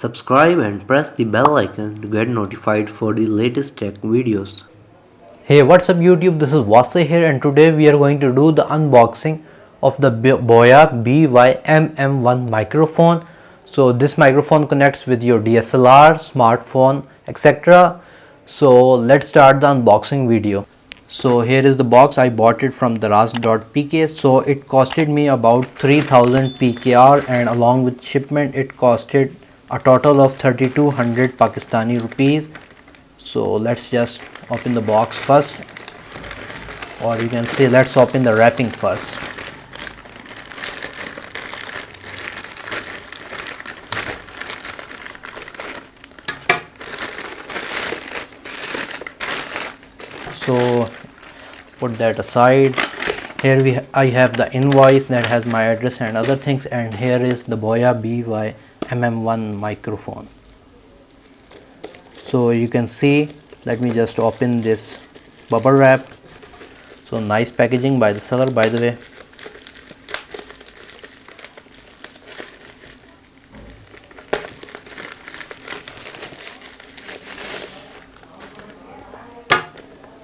Subscribe and press the bell icon to get notified for the latest tech videos. Hey, what's up YouTube? This is Wasay here, and today we are going to do the unboxing of the Boya MM1 microphone. So this microphone connects with your DSLR, smartphone, etc. So let's start the unboxing video. So here is the box. I bought it from daraz.pk. So it costed me about 3000 PKR, and along with shipment it costed a total of 3200 Pakistani rupees. So let's just open the box first, or you can say let's open the wrapping first. So put that aside. Here I have the invoice that has my address and other things, and here is the Boya MM1 microphone. So you can see, let me just open this bubble wrap. So nice packaging by the seller, by the way.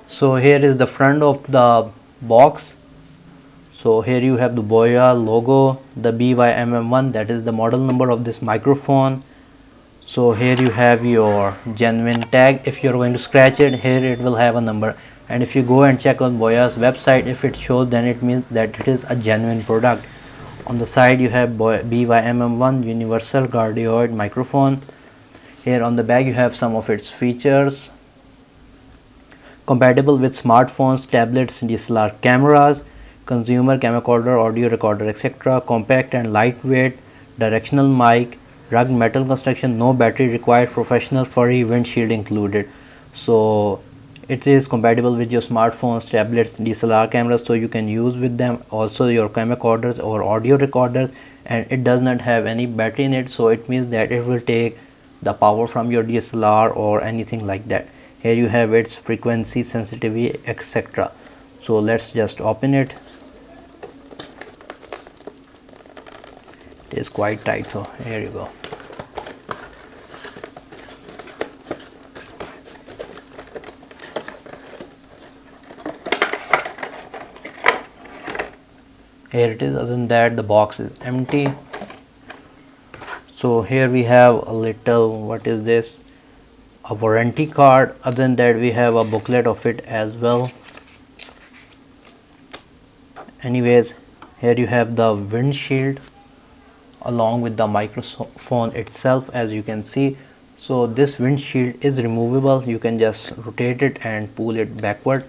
So here is the front of the box. So here you have the Boya logo, the MM1, that is the model number of this microphone. So here you have your genuine tag. If you're going to scratch it, here it will have a number, and if you go and check on Boya's website, if it shows, then it means that it is a genuine product. On the side you have MM1 universal cardioid microphone. Here on the back you have some of its features: compatible with smartphones, tablets, DSLR cameras, consumer camcorder, audio recorder, etc. Compact and lightweight, directional mic, rugged metal construction, no battery required, professional furry windshield included. So it is compatible with your smartphones, tablets, DSLR cameras, so you can use with them also your camcorders or audio recorders, and it does not have any battery in it, so it means that it will take the power from your DSLR or anything like that. Here you have its frequency, sensitivity, etc. So let's just open it. It is quite tight, so here you go. Here it is. Other than that, the box is empty. So here we have a little, what is this, a warranty card. Other than that, we have a booklet of it as well. Anyways, here you have the windshield along with the microphone itself, as you can see. So this windshield is removable. You can just rotate it and pull it backward,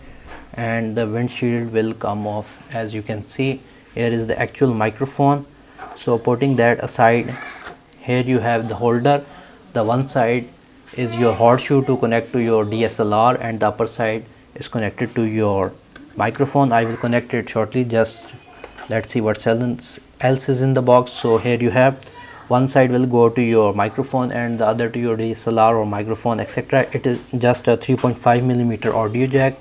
and the windshield will come off, as you can see. Here is the actual microphone. So putting that aside, here you have the holder. The one side is your horseshoe to connect to your DSLR, and the upper side is connected to your microphone. I will connect it shortly. Just let's see what else is in the box. So here you have, one side will go to your microphone and the other to your DSLR or microphone, etc. It is just a 3.5mm audio jack.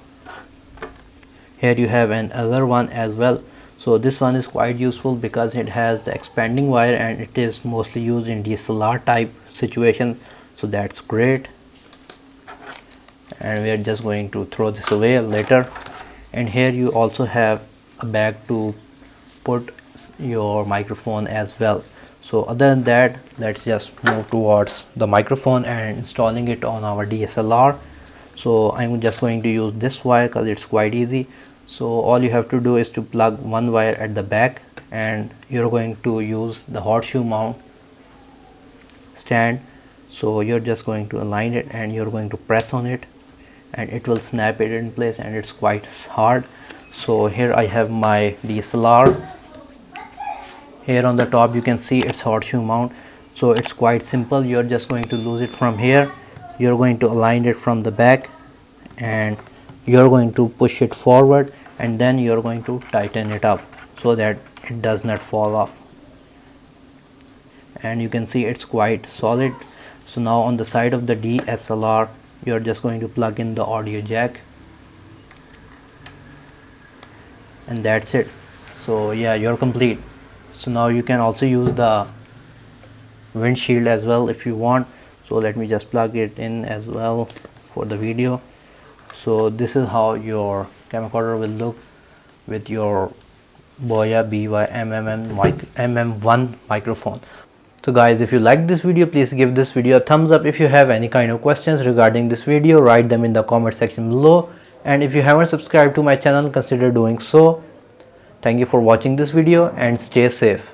Here you have another one as well. So this one is quite useful because it has the expanding wire, and it is mostly used in DSLR type situation, so that's great. And we are just going to throw this away later. And here you also have a bag to put your microphone as well. So other than that, let's just move towards the microphone and installing it on our DSLR. So I'm just going to use this wire because it's quite easy. So all you have to do is to plug one wire at the back, and you're going to use the horseshoe mount stand. So you're just going to align it and you're going to press on it, and it will snap it in place, and it's quite hard. So here I have my DSLR. Here on the top you can see it's horseshoe mount. So it's quite simple. You're just going to lose it from here. You're going to align it from the back, and you're going to push it forward, and then you're going to tighten it up so that it does not fall off. And you can see it's quite solid. So now on the side of the DSLR, you're just going to plug in the audio jack, and that's it. So yeah, you're complete. So now you can also use the windshield as well if you want. So let me just plug it in as well for the video. So this is how your camcorder will look with your Boya MM1 microphone. So guys, if you like this video, please give this video a thumbs up. If you have any kind of questions regarding this video, write them in the comment section below. And if you haven't subscribed to my channel, consider doing so. Thank you for watching this video and stay safe.